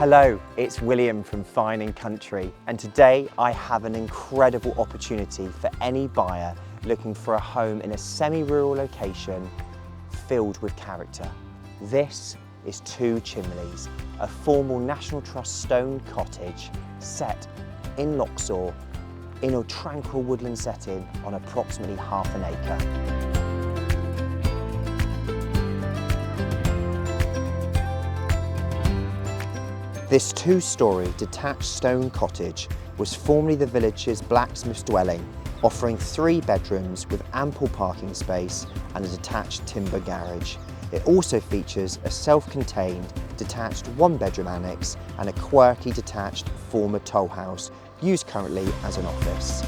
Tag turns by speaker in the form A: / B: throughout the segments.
A: Hello, it's William from Fine & Country, and today I have an incredible opportunity for any buyer looking for a home in a semi-rural location filled with character. This is 2 Chimneys, a formal National Trust stone cottage set in Loxhore in a tranquil woodland setting on approximately half an acre. This 2-storey detached stone cottage was formerly the village's blacksmith's dwelling, offering 3 bedrooms with ample parking space and a detached timber garage. It also features a self-contained detached 1-bedroom annexe and a quirky detached former toll house used currently as an office.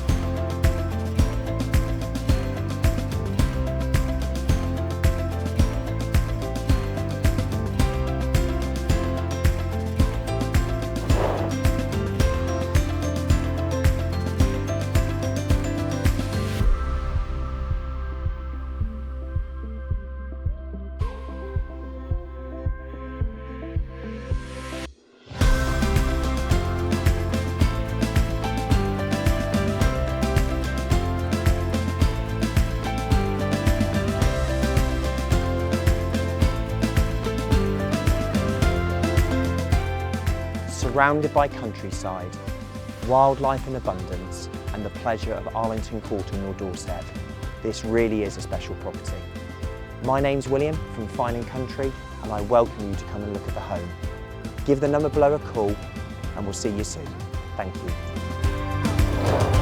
A: Surrounded by countryside, wildlife in abundance and the pleasure of Arlington Court on your doorstep, this really is a special property. My name's William from Fine & Country and I welcome you to come and look at the home. Give the number below a call and we'll see you soon. Thank you.